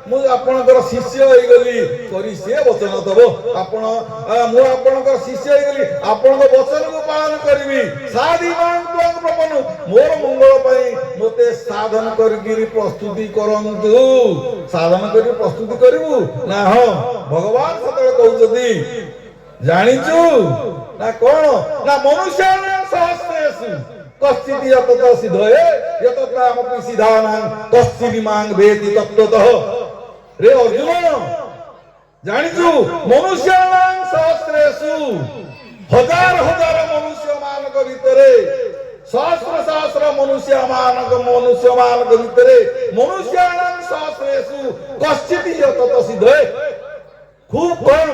मु आपणकर शिष्य होगली करी सी वचन दब आपण मु आपणकर शिष्य होगली आपण वचन को पालन करी साधी प्रपन मोर मंगल मते साधन करी प्रस्तुति करंतु साधन करी प्रस्तुति करू ना हाँ भगवान सतले कहउछथि जानिचु ना कौन ना मनुष्य सहस्रेषु कश्चित् यतता सिद्धये यततामपि सिद्धानां कश्चिदिमां वेति तत्त्वतः रे अर्जुन जानिचु मनुष्यानां सहस्रेषु हजार हजार मनुष्य मानक भितरे सहस्र सहस्र मनुष्य मानक भितरे मनुष्यानां सहस्रेषु कश्चित् यतता सिद्धये खूब कम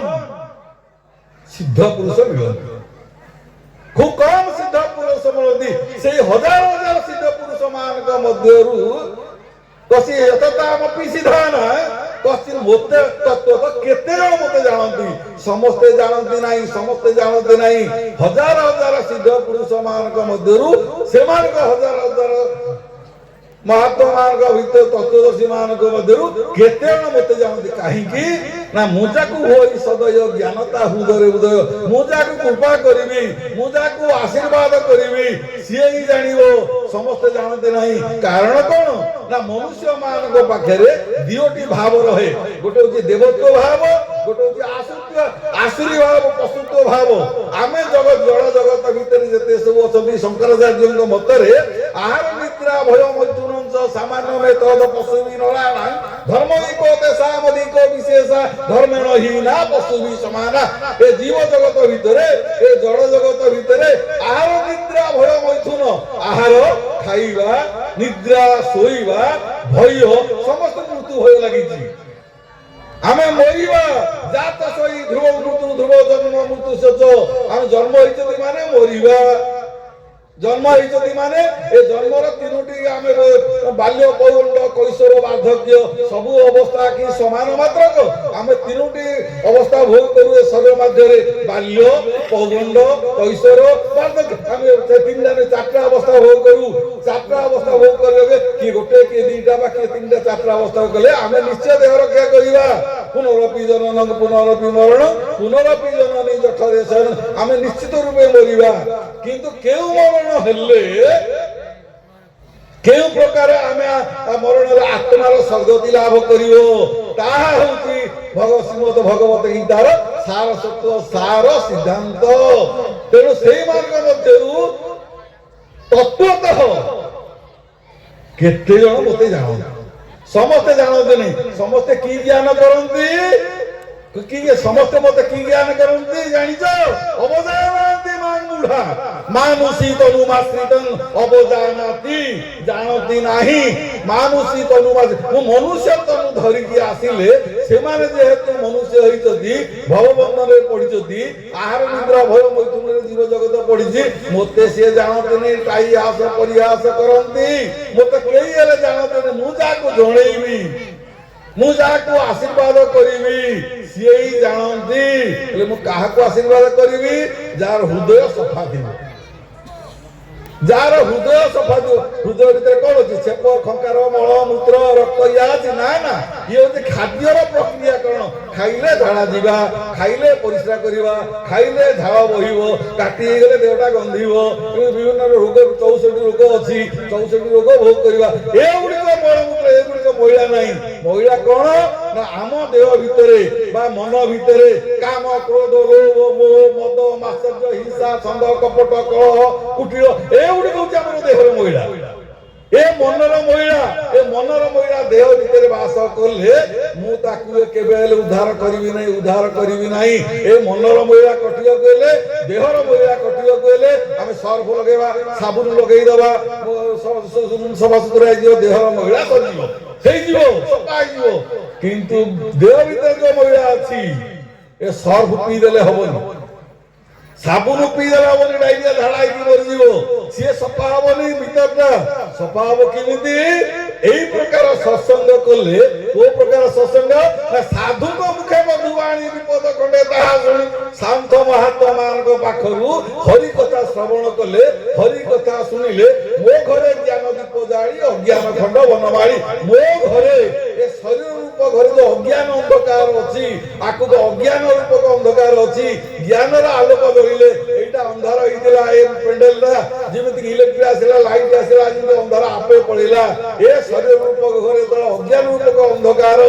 सिद्ध पुरुष मिलती खूब कम सिद्ध पुरुष मिलती से हजार हजार सिद्ध पुरुष मानक मध्यरु कसी यततामपि सिद्धान कसी मोते तत्व केते जण मोते जानती समस्ते जानती नहीं समस्ते जानते नहीं हजार हजार सिद्ध पुरुष मानक मध्यरु से मानक हजार हजार महात्मा मानक भितर तत्वदर्शी मानक मध्यरु केते जण मोते जानती काहेकि ना मुजाकु होई सदय ज्ञानता हृदय हृदय मुजाकु कृपा करिवि मुजाकु आशीर्वाद करिवि सिए ही जानिबो समस्त जानते नहीं कारण कोन ना मनुष्य मानक पाखरे दियोटी भाव रहे गोटे होची देवत्व भाव गोटे होची आसुरी भाव पशुत्व भाव आमे जगत जड़ जगत भितर जते सब अछंती शंकराचार्यଙ୍କ मतरे आहार निद्रा भय मैथुन सामान्य में तद पशुवी नराणा धर्मैको तेसामधिको विशेषा धर्मेण हीना पशुवी समाना ए जीव जगत भितरे ए जड़ जगत भितरे आहार निद्रा भय मैथुन आहार खाइबा निद्रा सोइबा भय समस्त मृत्यु होय लागिछि आमे मरिबा जात सोई ध्रुव मृत्यु ध्रुव जन्म मृत्यु सच आमे जन्म होइछति माने मरिबा जन्म होइछति माने ए जन्मर तीनोटी आमे बाल्य पौगंड कैशोर वार्धक्य सब अवस्था की समान मात्र को आमे तीनोटी अवस्था भोग करू ए शरीर मध्य रे बाल्य पौगंड कैशोर वार्धक्य आमे तीन जाने चारटा अवस्था भोग करू चारटा अवस्था भोग करबे कि गोटे कि दुईटा बा कि तीनटा चारटा अवस्था कले आमे निश्चय देह रक्षा करिबा पुनरपि जननं पुनरपि मरण पुनरपि जननी जठरे शयन आमे निश्चित रूपे मरिबा किंतु केउ मरण हेले केउ प्रकार आमे मरण रे आत्मार सद्गति लाभ करिवो ताहा होची श्रीमद् भगवत गीतार सार सत्व सार सिद्धांत तेणु सेई मार्ग मध्यरु तत्वतः केते जण मते जानो समस्ते जानते नहीं समस्ते की ज्ञान करंती कि समस्ते मते की ज्ञान करंती जानिचो अवजानाति मांगुढा मानुषी तनुमाश्रितं अवजानाति जानती नाही मानुषी तनुमाश्रि मु मनुष्य तनु धरि कि आसिले से माने जेहेतु मनुष्य होइचदी भवबंधन रे पडिचदी आहार निद्रा भय मैथुन रे जीव जगत पडिची मते से जानते नहीं काई आस परिहास करंती मते केई हेले जानते नहीं मु जाको जणेइबी मु जाको आशीर्वाद करिवि सिए ही जानती ले मु काहाको आशीर्वाद करिवि जार हृदय सफा दिबो जार हृदय सफा दिबो हृदय भितर कोन अछि छेप खंकार मल मूत्र रक्त या अछि ना ना ये होते खाद्यर प्रक्रिया कोन खाइले झाड़ा दिबा खाइले परिश्रा करिबा खाइले झाड़ा बहिबो काटी गेले देहटा गंधिबो विभिन्न रोग 64 रोग अछि 64 रोग भोग करिबा ए उडी को मल मूत्र ए उडी को महिला नाही महिला कोन ना आम देह भितरे बा मन भितरे काम क्रोध लोभ मोह मद मात्सर्य हिंसा छंद कपट कलह कुटिल ए उडी को हमर देहर महिला ए मनर महिला देह भितर वास कले मु ताकू केबेल उद्धार करिवि नाही ए मनर महिला कटियो गेले देहर महिला कटियो गेले आमे सर्फ लगेबा साबुन लगेई दबा सफा सुतरा जियो देहर महिला करियो हेई जिवो सफा जिवो किंतु देह भितर जो महिला अछि ए सर्फ पी देले हबनी साबुन पी देले हबनी डायरिया झाड़ा की मर जिवो सी सफा हबनी भीतरटा सफा हबो किमिति एई प्रकार सत्संग कले ओ प्रकार सत्संग ना साधु को मुखे मधुवाणी विपद खंडे ताहा सुनि शांत महात्मा मानक पाखरु हरि कथा श्रवण कले हरि कथा सुनिले मो घरे ज्ञान दीप जाळी अज्ञान खंड वनमाळी मो घरे ए शरीर ଅଜ୍ଞାନ ଅନ୍ଧକାର ଅଛି, ଆଗକୁ ଅଜ୍ଞାନ ରୂପକ ଅନ୍ଧକାର ଅଛି। ଜ୍ଞାନର ଆଲୋକ ଧରିଲେ ଏଇଟା ଅନ୍ଧାର ହେଇଥିଲା ଏ ପେଣ୍ଡେଲଟା, ଯେମିତି ଇଲେକ୍ଟ୍ରିକ ଆସିଲା ଲାଇଟ୍ ଆସିଲା ଯେମିତି ଅନ୍ଧାର ଆପେ ପଳେଇଲା। ଏ ଶରୀର ରୂପକ ଘରେ ଯେତେବେଳେ ଅଜ୍ଞାନ ରୂପକ ଅନ୍ଧକାର,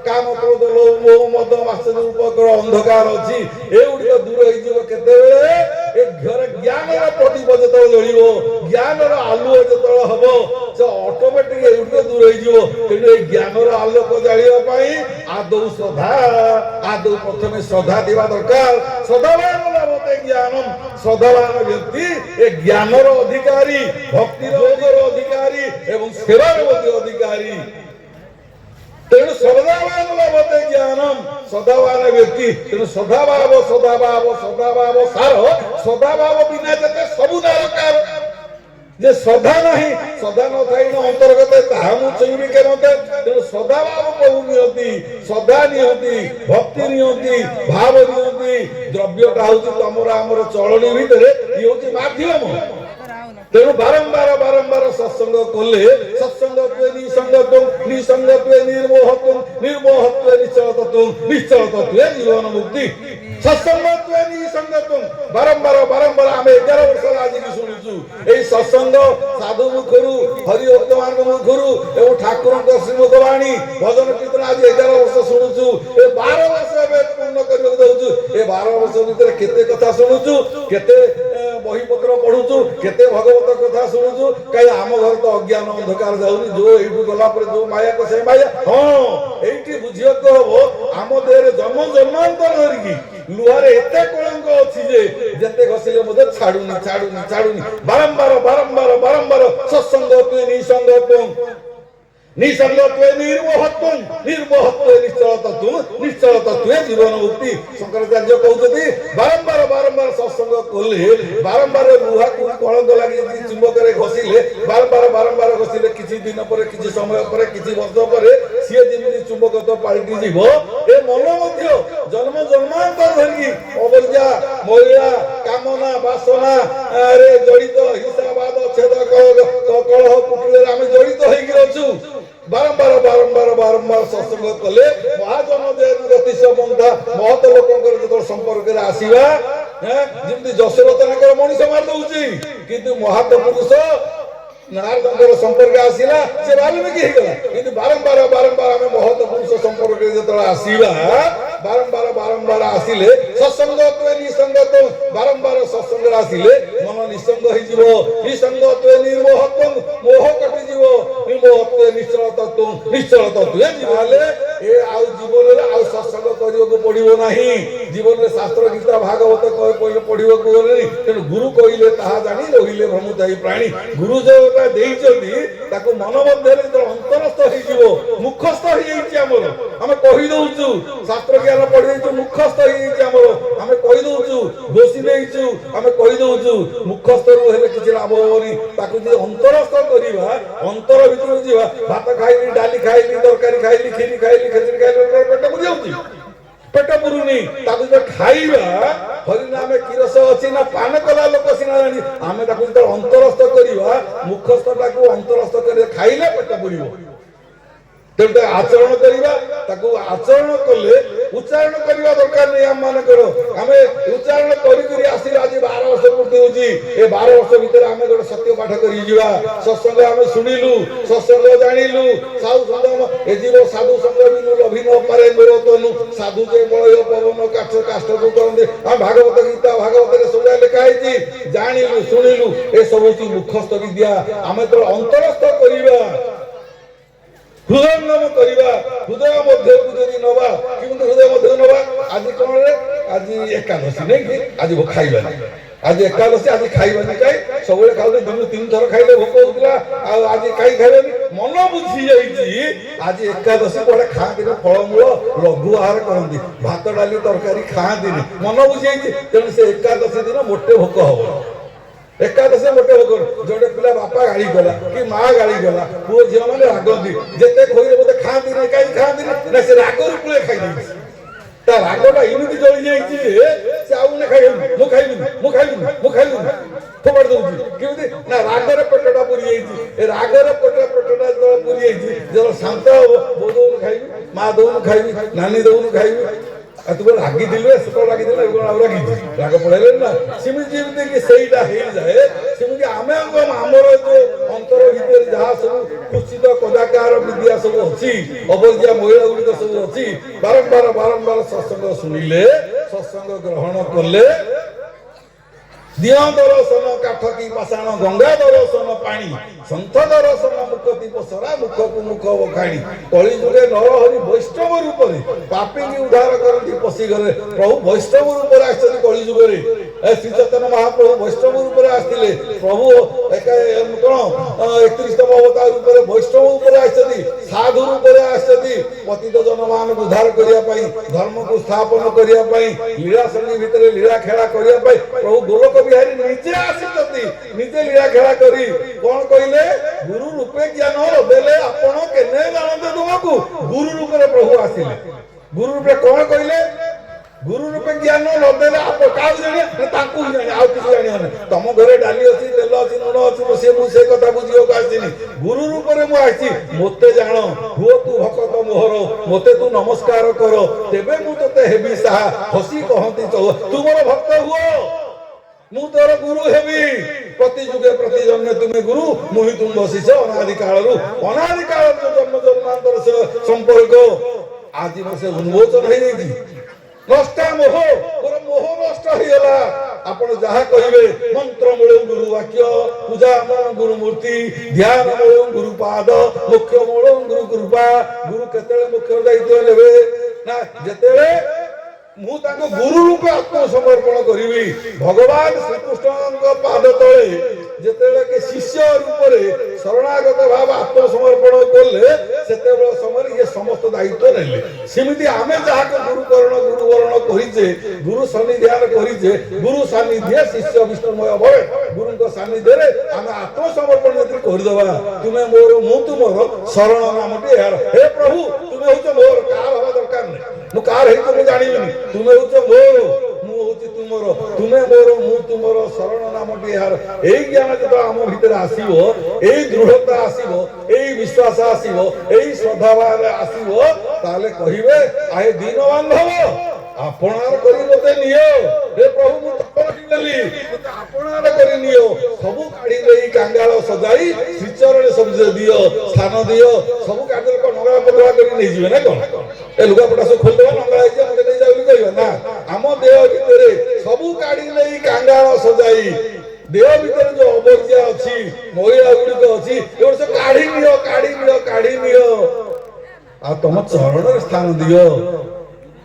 କାମ କ୍ରୋଧ ଲୋଭ ମୋହ ମଦ ମାତ୍ସର୍ଯ୍ୟ ରୂପକ ଅନ୍ଧକାର ଅଛି, ଏଗୁଡିକ ଦୂର ହେଇଯିବ କେତେବେଳେ? ଏ ଘରେ ଜ୍ଞାନର ପ୍ରଦୀପ ଯେତେବେଳେ ଜଳିବ, ଜ୍ଞାନର ଆଲୁଅ ଯେତେବେଳେ ହବ, ସେ ଅଟୋମେଟିକ ଏଗୁଡିକ ଦୂର ହେଇଯିବ। ତେଣୁ ଏଇ ଜ୍ଞାନର ଆଲୋକ ଜାଳିବା ପାଇଁ ଆଦୌ ଶ୍ରଦ୍ଧା, ଆଦୌ ପ୍ରଥମେ ଶ୍ରଦ୍ଧା ଥିବା ଦରକାର। ଶ୍ରଦ୍ଧାବାନ ଲଭତେ ଜ୍ଞାନମ୍, ଶ୍ରଦ୍ଧାବାନ ବ୍ୟକ୍ତି ଏ ଜ୍ଞାନର ଅଧିକାରୀ, ଭକ୍ତିର ଅଧିକାରୀ ଏବଂ ସେବାର ମଧ୍ୟ ଅଧିକାରୀ। ତେଣୁ ଶ୍ରଦ୍ଧାବାନ ଲଭତେ ଜ୍ଞାନମ୍, ଶ୍ରଦ୍ଧାବାନ ବ୍ୟକ୍ତି। ତେଣୁ ଶ୍ରଦ୍ଧାଭାବ ଶ୍ରଦ୍ଧାଭାବ ଶ୍ରଦ୍ଧାଭାବ ସାର, ଶ୍ରଦ୍ଧାଭାବ ବିନା ଯେତେ ସବୁ ଦରକାର। যে শ্রদ্ধা নাহি, শ্রদ্ধা নথাই না অন্তর্গত তাহা মু ছুঁইবি কেমতে। তেণু শ্রদ্ধাভাব প্রভু নিয়ন্তি, শ্রদ্ধা নিয়ন্তি, ভক্তি নিয়ন্তি, ভাব নিয়ন্তি। দ্রব্যটা হচ্ছে তমর আমার চলনি ভিতরে ই হচ্ছে মাধ্যম। তেণু বারম্বার বারম্বার সৎসঙ্গ করলে, সৎসঙ্গত্বে নিঃসঙ্গত্বম, নিঃসঙ্গত্বে নির্মোহত্বম, নির্মোহত্বে নিশ্চলতত্বম, নিশ্চলতত্বে জীবন মুক্তি। সৎসঙ্গত্বে নিঃসঙ্গত্বম বারম্বার বারম্বার আমি 11 ବର୍ଷ ଆଜିକି ଶୁଣିଛୁ। এই ସତ୍ସଙ୍ଗ ସାଧୁ ମୁଖରୁ, ହରି ଭକ୍ତମାନଙ୍କ ମୁଖରୁ ଏବଂ ଠାକୁରଙ୍କ ଶ୍ରୀମୁଖ ବାଣୀ ଭଜନ କୀର୍ତ୍ତନ ଆଜି 11 ବର୍ଷ ଶୁଣୁଛୁ। ଏ 12 ବର୍ଷ ଏବେ ପୂର୍ଣ୍ଣ କରିବାକୁ ଯାଉଛୁ। ଏ 12 ବର୍ଷ ଭିତରେ କେତେ କଥା ଶୁଣୁଛୁ, କେତେ ବହିପତ୍ର ପଢୁଛୁ, କେତେ ଭଗବତ କଥା ଶୁଣୁଛୁ। କାହିଁ ଆମ ଘରେ ତ ଅଜ୍ଞାନ ଅନ୍ଧକାର ଯାଉନି। ଯୋଉ ଏଇଠୁ ଗଲା ପରେ ଯୋଉ ମାୟା ତ ସେ ମାୟା। ହଁ, ଏଇଠି ବୁଝିବାକୁ ହବ ଆମ ଦେହରେ ଜନ୍ମ ଜନ୍ମାନ୍ତର ଧରିକି ଲୁହାରେ ଏତେ କଳଙ୍କ ଅଛି ଯେ ଯେତେ ଘଷିଲେ ମଧ୍ୟ ଛାଡୁନି ଛାଡୁନି ଛାଡୁନି। ବାରମ୍ବାର ବାରମ୍ବାର ବାରମ୍ବାର ସତ୍ସଙ୍ଗତ୍ୱେ ନିଃସଙ୍ଗତ୍ୱଂ, ନିଃସଙ୍ଗତ୍ୱେ ନିର୍ମୋହତ୍ୱଂ, ନିର୍ମୋହତ୍ୱେ ନିଶ୍ଚଳତତ୍ୱଂ, ନିଶ୍ଚଳତତ୍ୱେ ଜୀବନ ମୁକ୍ତି। ଶଙ୍କରାଚାର୍ଯ୍ୟ କହୁଛନ୍ତି ବାରମ୍ବାର ବାରମ୍ବାର ସତ୍ସଙ୍ଗ କଲେ, ବାରମ୍ବାର ଲୁହାକୁ କଳଙ୍କ ଲାଗି ଚୁମ୍ବକରେ ଘଷିଲେ, ବାରମ୍ବାର ବାରମ୍ବାର ଘଷିଲେ, କିଛି ଦିନ ପରେ, କିଛି ସମୟ ପରେ, କିଛି ବର୍ଷ ପରେ ସିଏ ଯେମିତି ଚୁମ୍ବକ ତ ପାଲଟି ଯିବ, ଏ ମନ ମଧ୍ୟ ଜନ୍ମ ଜନ୍ମାନ୍ତର ଧରିକି ଅବର୍ଜା ମହିଳା କାମନା ବାସନା ରେ ଜଡ଼ିତ, ହିଂସାବାଦ ଛେଦ କଳହ କୁଟୁଳରେ ଆମେ ଜଡ଼ିତ ହେଇକି ଅଛୁ। ବାରମ୍ବାର ବାରମ୍ବାର ବାରମ୍ବାର ସତ୍ସଙ୍ଗ କଲେ ମହାଜନ ଜ୍ୟୋତିଷ ବନ୍ଧା ମହତ ଲୋକଙ୍କର ଯେତେବେଳେ ସମ୍ପର୍କରେ ଆସିବା, ଯେମିତି ଯଶୋରଥଙ୍କର ମଣିଷ ମାରି ଦଉଛି, କିନ୍ତୁ ମହାତ ପୁରୁଷ ନାରଦଙ୍କର ସମ୍ପର୍କ ଆସିଲା ସେ ବାଲ୍ମୀକି ହେଇଗଲା। କିନ୍ତୁ ବାରମ୍ବାର ବାରମ୍ବାର ଆମେ ମହତ ପୁରୁଷ ସମ୍ପର୍କରେ ଯେତେବେଳେ ଆସିବା, ବାରମ୍ବାର ବାରମ୍ବାର ଆସିଲେ ସତ୍ସଙ୍ଗତ୍ୱେ ନିଃସଙ୍ଗତ୍ୱଂ, ବାରମ୍ବାର ସତ୍ସଙ୍ଗରେ ଆସିଲେ ମନ ନିଃସଙ୍ଗ ହେଇଯିବ। ନିଃସଙ୍ଗତ୍ୱେ ନିର୍ମୋହତ୍ୱଂ, ମୋହ କଟିଯିବ। ନିର୍ମୋହତ୍ୱେ ନିଶ୍ଚଳତତ୍ୱଂ, ନିଶ୍ଚଳତତ୍ୱେ ହେଲେ ଏ ଆଉ ଜୀବନରେ ଆଉ ସତ୍ସଙ୍ଗ କରିବାକୁ ପଡିବ ନାହିଁ। ଜୀବନରେ ଶାସ୍ତ୍ର ଗୀତା ଭାଗବତ ପଢିବାକୁ ଗଲେନି। ତେଣୁ ଗୁରୁ କହିଲେ ତାହା ଜାଣି ରହିଲେ ଭ୍ରମୁତାଇ ପ୍ରାଣୀ। ଗୁରୁ ଯୋଉଟା ଦେଇଛନ୍ତି ତାକୁ ମନ ମଧ୍ୟରେ ଯେତେବେଳେ ଅନ୍ତରସ୍ଥ ହେଇଯିବ, ମୁଖସ୍ଥ ହେଇଯାଇଛି ଆମର, ଆମେ କହିଦଉଛୁ ଶାସ୍ତ୍ର ଜ୍ଞାନ ପଢିଦେଇଛୁ, ମୁଖସ୍ଥ ହେଇଯାଇଛି ଆମର, ଆମେ କହିଦଉଛୁ ଦୋଷୀ ଦେଇଛୁ, ଆମେ କହିଦଉଛୁ। ମୁଖସ୍ଥରୁ ହେଲେ କିଛି ଲାଭ ହବନି। ତାକୁ ଯଦି ଅନ୍ତରସ୍ଥ କରିବା, ଅନ୍ତର ଭିତରକୁ ଯିବା, ଭାତ ଖାଇଲି, ଡାଲି ଖାଇଲି, ତରକାରୀ ଖାଇଲି, କ୍ଷୀରି ଖାଇଲି, ଖେଚୁଡ଼ି ଖାଇଲି, ପେଟ ପୁରି ଯାଉଛି, ପେଟ ପୁରୁନି। ତାକୁ ଯେତେବେଳେ ଖାଇବା, ହରିନାମେ କିରସ ଅଛି ନା ପାନ କଲା ଲୋକ ସିନା ଜାଣି, ଆମେ ତାକୁ ଯେତେବେଳେ ଅନ୍ତରସ୍ଥ କରିବା, ମୁଖସ୍ଥଟାକୁ ଅନ୍ତରସ୍ଥ କରି ଖାଇଲେ ପେଟ ପୁରିବ। ତେଣୁ ଆଚରଣ କରିବା, ତାକୁ ଆଚରଣ କଲେ ଉଚ୍ଚାରଣ କରିବା ଦରକାର ନାହିଁ। ଆମ ମାନଙ୍କର ଆମେ ଉଚ୍ଚାରଣ କରିକିରି ଆସିଲେ ଆଜି 12 ବର୍ଷ ପୂର୍ତ୍ତି ହଉଛି। ଏ 12 ବର୍ଷ ଭିତରେ ଆମେ ଗୋଟେ ସତ୍ୟ ପାଠ କରି ଯିବା। ସତ୍ସଙ୍ଗ ଆମେ ଶୁଣିଲୁ, ସତ୍ସଙ୍ଗ ଜାଣିଲୁ, ସାଧୁ ସଙ୍ଗ ଏ ଜୀବ ସାଧୁ ସଙ୍ଗ ବିନୁ ଲଭି ନ ପାରେ ମୋର ତନୁ, ସାଧୁ ଯେ ବଳୟ ପବନ କାଠ କାଷ୍ଠକୁ କରନ୍ତି। ଆମେ ଭାଗବତ ଗୀତା ଭାଗବତରେ ସବୁ ଲେଖା ହେଇଛି, ଜାଣିଲୁ ଶୁଣିଲୁ। ଏସବୁ ହଉଛି ମୁଖସ୍ଥ ବିଦ୍ୟା। ଆମେ ଯେତେବେଳେ ଅନ୍ତରସ୍ଥ କରିବା, ହୃଦୟଙ୍ଗମ କରିବା, ହୃଦୟ ମଧ୍ୟକୁ ଯଦି ନବା, କିନ୍ତୁ ହୃଦୟ ମଧ୍ୟକୁ ନବା। ଆଜି କଣ ରେ, ଆଜି ଏକାଦଶୀ ନାଇଁ କି, ଆଜି ଖାଇବାନି, ଆଜି ଏକାଦଶୀ, ଆଜି ଖାଇବାନି। କାହିଁ ସବୁବେଳେ ଖାଉଥିଲେ, ଦିନକୁ 3 ଥର ଖାଇଲେ ଭୋକ ହଉଥିଲା, ଆଉ ଆଜି କାହିଁ ଖାଇବାନି? ମନ ବୁଝି ଯାଇଛି ଆଜି ଏକାଦଶୀ, କୁଆଡେ ଖାଆନ୍ତିନି, ଫଳମୂଳ ଲଘୁ ଆହାର କରନ୍ତି, ଭାତ ଡାଲି ତରକାରୀ ଖାଆନ୍ତିନି, ମନ ବୁଝି ଯାଇଛି। ତେଣୁ ସେ ଏକାଦଶୀ ଦିନ ମୋଟେ ଭୋକ ହବ। ଏକାଦଶୀ ମୋଟେ ଭୋକ। ଯୋଉଟେ ପିଲା ବାପା ଗାଳି କଲା କି ମା ଗାଳି କଲା, ପୁଅ ଝିଅ ମାନେ ରାଗନ୍ତି, ଯେତେ ଖୋଇଲେ ବୋଧେ ଖାଆନ୍ତିନି। କାହିଁ ଖାଆନ୍ତିନି ନା, ସେ ରାଗରୁ ପୁଳେ ଖାଇଦେଇଛି। ତା ରାଗଟା ଏମିତି ଜଳି ଯାଇଛି ଯେ ସେ ଆଉ ଖାଇବନି, ମୁଁ ଖାଇବିନି, ମୁଁ ଖାଇବିନି, ମୁଁ ଖାଇବିନି, ଫୋପାଡ଼ି ଦଉଛି। କେମିତି ନା, ରାଗରେ ପେଟଟା ପୁରି ଯାଇଛି। ଏ ରାଗରେ ପେଟଟା ଯେତେବେଳେ ପୁରି ଯାଇଛି, ଯେତେବେଳେ ଶାନ୍ତ ହବ, ବୋଉ ଖାଇବି, ମା ମା ଦଉନୁ ଖାଇବି, ନାନୀ ଦଉନୁ ଖାଇବି, ଆଉ ତୁ ରାଗିଥିଲୁ ସେତେବେଳେ ରାଗିଥିଲୁ ଆଉ ରାଗିଛି ରାଗ ପଳେଇଲେ ନା। ସେମିତି ଯେମିତି ସେଇଟା ହେଇଯାଏ, ସେମିତି ଆମେ ଆମର ଯୋଉ ଅନ୍ତର ଭିତରେ ଯାହା ସବୁ କୁଚିତ କଦାକାର ବିଦ୍ୟା ସବୁ ଅଛି, ଅବଜ୍ଞା ମହିଳା ଗୁଡ଼ିକ ସବୁ ଅଛି, ବାରମ୍ବାର ସତ୍ସଙ୍ଗ ଶୁଣିଲେ, ସତ୍ସଙ୍ଗ ଗ୍ରହଣ କଲେ, ଦିଅ ଦର୍ଶନ କାଠ କି ପାଷାଣ, ଗଙ୍ଗା ଦର୍ଶନ ପାଣି, ସନ୍ଥ ଦର୍ଶନ ମୁଖତି ପସରା, ମୁଖକୁ ମୁଖ ବଖାଣି। କଳି ଯୁଗେ ନରହରି ବୈଷ୍ଣବ ରୂପରେ ପାପୀକି ଉଦ୍ଧାର କରନ୍ତି ପଶିଗଲେ। ପ୍ରଭୁ ବୈଷ୍ଣବ ରୂପରେ ଆସିଛନ୍ତି କଳି ଯୁଗରେ। ଶ୍ରୀ ଚୈତନ୍ୟ ମହାପ୍ରଭୁ ବୈଷ୍ଣବ ରୂପରେ ଆସିଥିଲେ। ପ୍ରଭୁ କଣ 31ତମ ଅବତାର ରୂପରେ ବୈଷ୍ଣବ ରୂପରେ ଆସିଛନ୍ତି, ସାଧୁ ରୂପରେ ଆସିଛନ୍ତି, ପତିତ ଜନମାନଙ୍କୁ ଉଦ୍ଧାର କରିବା ପାଇଁ, ଧର୍ମକୁ ସ୍ଥାପନ କରିବା ପାଇଁ, ଲୀଳା ସଙ୍ଗୀ ଭିତରେ ଲୀଳା ଖେଳା କରିବା ପାଇଁ ପ୍ରଭୁ ଗୋଲକ ବିହାରୀ ନିଜେ ଆସିଛନ୍ତି। ନିଜେ ଲୀଳା ଖେଳା କରି କଣ କହିଲେ, ଗୁରୁ ରୂପେ ଜ୍ଞାନ ଦେଲେ ଆପଣ କେନେ ଜାଣନ୍ତେ ତୁମକୁ। ଗୁରୁ ରୂପରେ ପ୍ରଭୁ ଆସିଲେ। ଗୁରୁ ରୂପେ କଣ କହିଲେ, ଗୁରୁ ରୂପେ ଜ୍ଞାନ ନଦେଲେ ଆପଣ କାହାକୁ ଜାଣିବେ, ତାଙ୍କୁ ହିଁ ଜାଣିବେ, ଆଉ କିଛି ଜାଣିବନି। ତମ ଘରେ ଡାଲି ଅଛି, ତେଲ ଅଛି, ଲୁଣ ଅଛି, ମୁଁ ସେ କଥା ବୁଝିବାକୁ ଆସିନି। ଗୁରୁ ରୂପରେ ମୁଁ ଆସିଛି, ମୋତେ ଜାଣ, ହୁଅ ତୁ ଭକତ ମୋହର, ମୋତେ ତୁ ନମସ୍କାର କର, ତେବେ ମୁଁ ତୋତେ ହେବି ସାହା। ହସି କହନ୍ତି ତୁ ମୋର ଭକ୍ତ ହୁଅ, ମୁଁ ତୋର ଗୁରୁ ହେବି। ପ୍ରତି ଯୁଗେ ପ୍ରତି ଜନ୍ମେ ତୁମେ ଗୁରୁ, ମୁଁ ହିଁ ତୁମ ଶିଷ୍ୟ। ଅନାଦି କାଳରୁ ଜନ୍ମ ଜନ୍ମାନ୍ତର ସମ୍ପର୍କ ଆଜି ସେ ଉନ୍ମୋଚନ ହେଇଯାଇଛି। ନଷ୍ଟ ମୋହ, ମୋର ମୋହ ନଷ୍ଟ ହେଇଗଲା। ଆପଣ ଯାହା କହିବେ, ମନ୍ତ୍ର ମୂଳ ଗୁରୁ ବାକ୍ୟ, ପୂଜା ମୂଳ ଗୁରୁ ମୂର୍ତ୍ତି, ଧ୍ୟାନ ମୂଳ ଗୁରୁ ପାଦ, ମୁଖ୍ୟ ମୂଳ ଗୁରୁ କୃପା। ଗୁରୁ କେତେବେଳେ ମୁଖ୍ୟ ଦାୟିତ୍ୱ ନେବେ ନା, ଯେତେବେଳେ ମୁଁ ତାଙ୍କୁ ଗୁରୁ ରୂପେ ଆତ୍ମସମର୍ପଣ କରିବି। ଭଗବାନ ଶ୍ରୀକୃଷ୍ଣଙ୍କ ପାଦ ତଳେ ଯେତେବେଳେ କି ଶିଷ୍ୟ ରୂପରେ ଶରଣାଗତ ଭାବ ଆତ୍ମସମର୍ପଣ କଲେ, ସେତେବେଳେ ସମୟରେ ଇଏ ସମସ୍ତ ଦାୟିତ୍ୱ ନେଲେ। ସେମିତି ଆମେ ଯାହାକୁ ଗୁରୁକରଣ ଗୁରୁବରଣ କରିଛେ, ଗୁରୁ ସନ୍ନିଧ୍ୟାନ କରିଛେ, ଗୁରୁ ସାନ୍ନିଧ୍ୟ ଶିଷ୍ୟ ବିଷ୍ଣୁମୟ ଭବେ, ଗୁରୁଙ୍କ ସାନ୍ନିଧ୍ୟରେ ଆମେ ଆତ୍ମସମର୍ପଣ ଯଦି କରିଦେବା, ତୁମେ ମୋର ମୁଁ ତୁମର, ଶରଣ ନାମଟି ଏହାର। ହେ ପ୍ରଭୁ, ତୁମେ ହଉଛ ମୋର, କାହାର ହବା ଦରକାର ନାହିଁ। ମୁଁ କାହାର ହେଇଛ ମୁଁ ଜାଣିବିନି, ତୁମେ ହଉଛ ମୋର, ମୁଁ ହଉଛି ତୁମର, ତୁମେ ମୋର ମୁଁ ତୁମର, ଶରଣ ନାମଟି ଏହାର। ଏଇ ଜ୍ଞାନ ଯେତେବେଳେ ଆମ ଭିତରେ ଆସିବ, ଏଇ ଦୃଢ଼ତା ଆସିବ, ଏଇ ବିଶ୍ୱାସ ଆସିବ, ଏଇ ଶ୍ରଦ୍ଧାଭାବ ଆସିବ, ତାହେଲେ କହିବେ ଆହେ ଦୀନ ବାନ୍ଧବ, ଆପଣାର କରି ମୋତେ ନିଅ। ହେ ପ୍ରଭୁ, ମୁଁ ତପନ ହେଇଗଲି, ମୋତେ ଆପଣାର କରି ନିଅ। ସବୁ କାଢି ଦେଇ କାଙ୍ଗାଳ ସଜାଇ ଶ୍ରୀଚରଣରେ ସବୁ ଦିଅ, ସ୍ଥାନ ଦିଅ। ସବୁ କାର୍ଯ୍ୟରେ କଣ ନଙ୍ଗଳା ପତଳା କରି ନେଇଯିବେ ନା କଣ? ଏ ଲୁଗାପଟା ସବୁ ଖୋଲିଦେବା, ନଙ୍ଗଳା ହେଇଯିବ, ମୋତେ ନେଇଯାଉ ବୋଲି କହିବା ନା। ଆମ ଦେହ ଭିତରେ ସବୁ କାଢି ଦେଇ କାଙ୍ଗାଳ ସଜାଇ, ଦେହ ଭିତରେ ଯୋଉ ଅବଜ୍ଞା ଅଛି, ମହିଳା ଗୁଡ଼ିକ ଅଛି, ଏଗୁଡା ସବୁ କାଢି ନିଅ, କାଢି ନିଅ, କାଢି ନିଅ, ଆଉ ତମ ଚରଣରେ ସ୍ଥାନ ଦିଅ।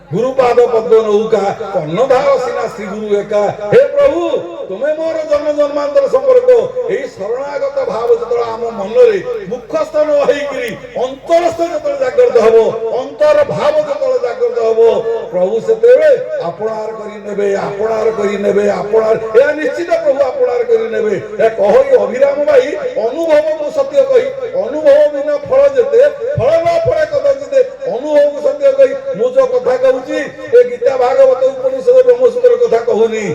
ଗୁରୁପାଦ ପଦ୍ମ ନୌକା, କର୍ଣ୍ଣଧାର ସିନା ଶ୍ରୀ ଗୁରୁ ଏକା। ହେ ପ୍ରଭୁ, ତୁମେ ମୋର ଜନ୍ମ ଜନ୍ମାନ୍ତର ସମ୍ପର୍କ। ଏଇ ଶରଣାଗତ ଭାବ ଯେତେବେଳେ ଆମ ମନରେ ମୁଖସ୍ଥ ନ ହେଇକିରି ଅନ୍ତରସ୍ଥ ଯେତେବେଳେ ଜାଗ୍ରତ ହବ, ଅନ୍ତର ଭାବ ଯେତେବେଳେ ଜାଗ୍ରତ ହବ, ପ୍ରଭୁ ସେତେବେଳେ ଆପଣାର କରି ନେବେ, ଆପଣାର କରି ନେବେ, ଆପଣାର, ଏହା ନିଶ୍ଚିତ ପ୍ରଭୁ ଆପଣାର କରି ନେବେ। ଏହା କହି ଅଭିରାମ ଭାଇ ଅନୁଭବ ମୁଁ ସତ୍ୟ କହି, ଅନୁଭବ ବିନା ଫଳ ଯେତେ, ଫଳ ନ ଫଳେ କଦାଚିତେ, ଅନୁଭବକୁ ସତ୍ୟ କହି ମୁଁ ଯୋଉ କଥା କହୁଛି, ଏ ଗୀତା ଭାଗବତ ଉପନିଷଦ ବ୍ରହ୍ମସୂତ୍ର କଥା କହୁନି।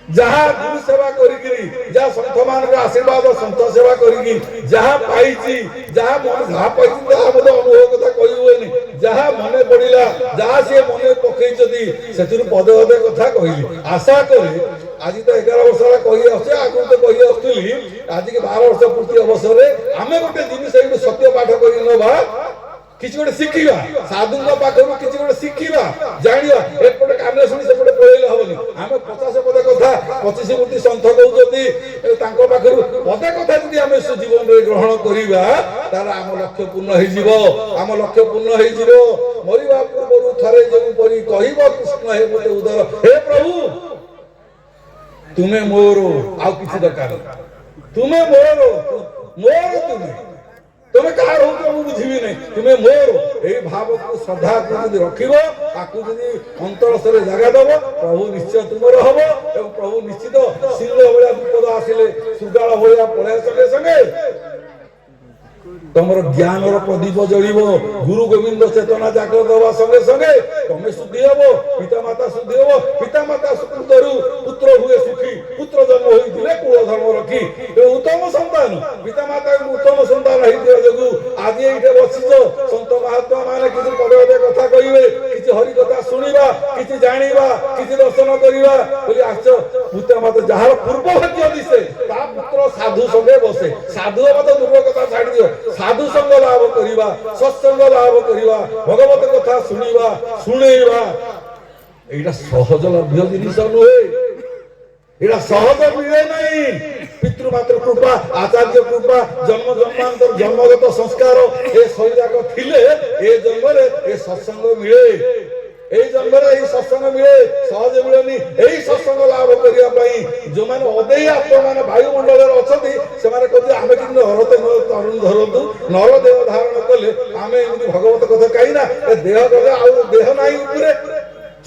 ଯାହା ଗୁରୁ ସେବା କରିକିରି, ଯାହା ସନ୍ଥ ମାନଙ୍କ ଆଶୀର୍ବାଦ ସନ୍ଥ ସେବା କରିକି ଯାହା ପାଇଛି, ଯାହା ପାଇଛି ତାହା ମଧ୍ୟ ଅନୁଭବ କଥା କହି ହୁଏନି। ଯାହା ମନେ ପଡିଲା, ଯାହା ସିଏ ମନେ ପକେଇଛନ୍ତି, ସେଥିରୁ ପଦେ ପଦେ କଥା କହିଲି। ଆଶା କରେ ଆଜି ତ 11 ବର୍ଷ ହେଲା କହି ଆସୁଛି, ଆଗରୁ ତ କହି ଆସୁଥିଲି, ଆଜିକି 12 ବର୍ଷ ପୂର୍ତ୍ତି ଅବସରରେ ଆମେ ଗୋଟେ ଜିନିଷ ଏଇଠୁ ସତ୍ୟ ପାଠ କରି ନେବା, କିଛି ଗୋଟେ ଶିଖିବା, ସାଧୁଙ୍କ ପାଖରୁ କିଛି ଗୋଟେ ଶିଖିବା, ଜାଣିବା। ଏପଟେ କାନ ଶୁଣି ସେପଟେ ପଳେଇଲେ ହବନି। ଆମେ 50 ପଦ କଥା 25 ମୂର୍ତ୍ତି ସନ୍ଥ କହୁଛନ୍ତି, ତାଙ୍କ ପାଖରୁ ପଦେ କଥା ଯଦି ଆମେ ଜୀବନରେ ଗ୍ରହଣ କରିବା, ତାହେଲେ ଆମ ଲକ୍ଷ୍ୟ ପୂର୍ଣ୍ଣ ହେଇଯିବ। ଆମ ଲକ୍ଷ୍ୟ ପୂର୍ଣ୍ଣ ହେଇଯିବ। ମରିବା ପୂର୍ବରୁ ଥରେ ଯେଉଁ ପରି କହିବ କୃଷ୍ଣ ହେ ମୋତେ ଉଦର। ହେ ପ୍ରଭୁ, ତୁମେ ମୋର, ଆଉ କିଛି ଦରକାର, ତୁମେ ମୋର, ମୋର ତୁମେ, ତୁମେ କାହାର ହଉଛ ମୁଁ ବୁଝିବି ନାହିଁ, ତୁମେ ମୋର। ଏଇ ଭାବକୁ ଶ୍ରଦ୍ଧାକୁ ଯଦି ରଖିବ, ତାକୁ ଯଦି ଅନ୍ତରସ୍ଥରେ ଜାଗା ଦବ, ପ୍ରଭୁ ନିଶ୍ଚୟ ତୁମର ହବ। ଏବଂ ପ୍ରଭୁ ନିଶ୍ଚିତ ସିଂହ ଭଳିଆ ବିପଦ ଆସିଲେ ଶୃଗାଳ ଭଳିଆ ପଳେଇବା ସଙ୍ଗେ ସଙ୍ଗେ ତମର ଜ୍ଞାନର ପ୍ରଦୀପ ଜଳିବ। ଗୁରୁ ଗୋବିନ୍ଦ ଚେତନା ଜାଗ୍ରତ ହେବା ସଙ୍ଗେ ସଙ୍ଗେ ତମେ ଶୁଦ୍ଧି ହବ, ପିତାମାତା ଶୁଦ୍ଧି ହବ। ପିତାମାତା ସୁକୃତରୁ ପୁତ୍ର ହୁଏ ସୁଖୀ, ପୁତ୍ର ଜନ୍ମ ହୋଇଥିଲେ କୁଳ ଧର୍ମ ରଖି। ଉତ୍ତମ ସନ୍ତାନ, ପିତାମାତା ଉତ୍ତମ ସନ୍ତାନ ହେଇଥିବା ଯୋଗୁଁ ଆଜି ଏଇଠି ବସିଛ। ସନ୍ଥ ମହାତ୍ମା ମାନେ କିଛି ପଦେ କଥା କହିବେ, କିଛି ହରି କଥା ଶୁଣିବା, କିଛି ଜାଣିବା, କିଛି ଦର୍ଶନ କରିବା ବୋଲି ଆସିଛ। ପିତାମାତା ଯାହାର ପୂର୍ବ ଭାଗ୍ୟ ଦିଶେ ତା ପୁତ୍ର ସାଧୁ ସଙ୍ଗେ ବସେ। ସାଧୁ ହବ ତ ଦୂର କଥା ଛାଡ଼ି ଦିଅ, ସାଧୁ ସଙ୍ଗ ଲାଭ କରିବା, ସତ୍ସଙ୍ଗ ଲାଭ କରିବା, ଭଗବତ କଥା ଶୁଣିବା, ଶୁଣେଇବା, ଏଇଟା ସହଜ ଲଭ୍ୟ ଜିନିଷ ନୁହେଁ। ଏଇଟା ସହଜ ମିଳେ ନାହିଁ। ପିତୃମାତୃ କୃପା, ଆଚାର୍ଯ୍ୟ କୃପା, ଜନ୍ମ ଜନ୍ମାନ୍ତର ଜନ୍ମଗତ ସଂସ୍କାର ଏ ସବୁଯାକ ଥିଲେ ଏ ଜନ୍ମରେ ଏ ସତ୍ସଙ୍ଗ ମିଳେ। এই জন্মରେ এই ସତ୍ସଙ୍ଗ ମିଳେ, ସହଜ ମିଳେନି। এই ସତ୍ସଙ୍ଗ ଲାଭ କରିବା ପାଇଁ ଯୋଉମାନେ ଅଦେଇ ଆତ୍ମାମାନେ ବାୟୁମଣ୍ଡଳରେ ଅଛନ୍ତି ସେମାନେ କହୁଛନ୍ତି ଆମେ କିନ୍ତୁ ତରୁଣ ଧରନ୍ତୁ, ନର ଦେହ ଧାରଣ କଲେ ଆମେ ଏମିତି ଭଗବତ କଥା। କାହିଁକି ନା ଏ ଦେହ ଗଲେ ଆଉ ଦେହ ନାହିଁ ଉପରେ,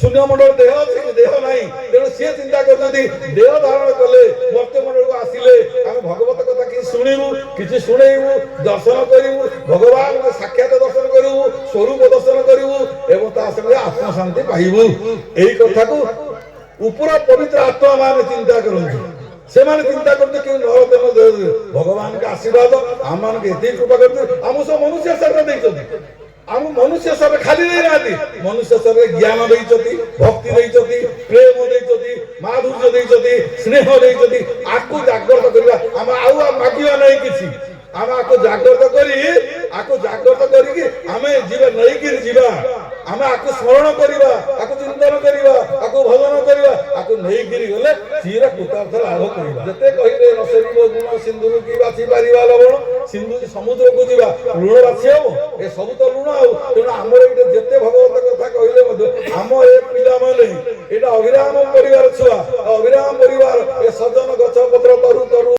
ଶୂନ୍ୟମଣ୍ଡଳ ଦେହ ଅଛି କି ଦେହ ନାହିଁ। ତେଣୁ ସିଏ ଚିନ୍ତା କରୁଛନ୍ତି ଦେହ ଧାରଣ କଲେ ମର୍ତ୍ତ୍ୟମଣ୍ଡଳକୁ ଆସିଲେ ଆମେ ଭଗବତ କଥା କିଛି ଶୁଣିବୁ, କିଛି ଶୁଣେଇବୁ, ଦର୍ଶନ କରିବୁ, ଭଗବାନଙ୍କ ସାକ୍ଷାତ ଦର୍ଶନ କରିବୁ, ସ୍ୱରୂପ ଦର୍ଶନ କରିବୁ ଏବଂ ତା ସଙ୍ଗେ ଆତ୍ମଶାନ୍ତି ପାଇବୁ। ଏଇ କଥାକୁ ଉପର ପବିତ୍ର ଆତ୍ମା ମାନେ ଚିନ୍ତା କରନ୍ତି। ସେମାନେ ଚିନ୍ତା କରନ୍ତି କି ନରଦେବ ଭଗବାନଙ୍କ ଆଶୀର୍ବାଦ ଆମମାନଙ୍କୁ ଏତିକି କୃପା କରୁଛନ୍ତି। ଆମକୁ ସବୁ ମନୁଷ୍ୟ ଶରୀର ଦେଇଛନ୍ତି, ଆମ ମନୁଷ୍ୟ ଶରୀର ଖାଲି ଦେଇନାହାନ୍ତି। ମନୁଷ୍ୟ ଶରୀରରେ ଜ୍ଞାନ ଦେଇଛନ୍ତି, ଭକ୍ତି ଦେଇଛନ୍ତି, ପ୍ରେମ ଦେଇଛନ୍ତି, ମାଧୁର୍ଯ୍ୟ ଦେଇଛନ୍ତି, ସ୍ନେହ ଦେଇଛନ୍ତି। ଆକୁ ଜାଗ୍ରତ କରିବା, ଆମେ ଆଉ ମାଗିବା ନାହିଁ କିଛି। ଆମେ ଆକୁ ଜାଗ୍ରତ କରିକି ଆମେ ଯିବା ନେଇକିରି ଯିବା। ଆମେ ଆକୁ ସ୍ମରଣ କରିବା, ଆକୁ ଚିନ୍ତନ କରିବା, ଆକୁ ଭଜନ କରିବା, ଆକୁ ନେଇକିରି ଗଲେ ଚିର କୃତାର୍ଥ ଲାଭ କରିବା। ଯେତେ କହିଲେ ନ ସରିବ ଗୁଣ ସିନ୍ଧୁରୁ କି ବାଛି ପାରିବା ଲବଣ। ସିନ୍ଧୁ ସମୁଦ୍ରକୁ ଯିବା, ଲୁଣ ବାଛି ହବ? ଏ ସବୁ ତ ଲୁଣ ଆଉ। ତେଣୁ ଆମର ଏଇଟା ଯେତେ ଭଗବତ କଥା କହିଲେ ମଧ୍ୟ ଆମ ଏ ପିଲାମାନେ ଏଇଟା ଅଭିରାମ ପରିବାର ଛୁଆ, ଅଭିରାମ ପରିବାର। ଏ ସଜନ ଗଛ ପତ୍ର ତରୁ ତରୁ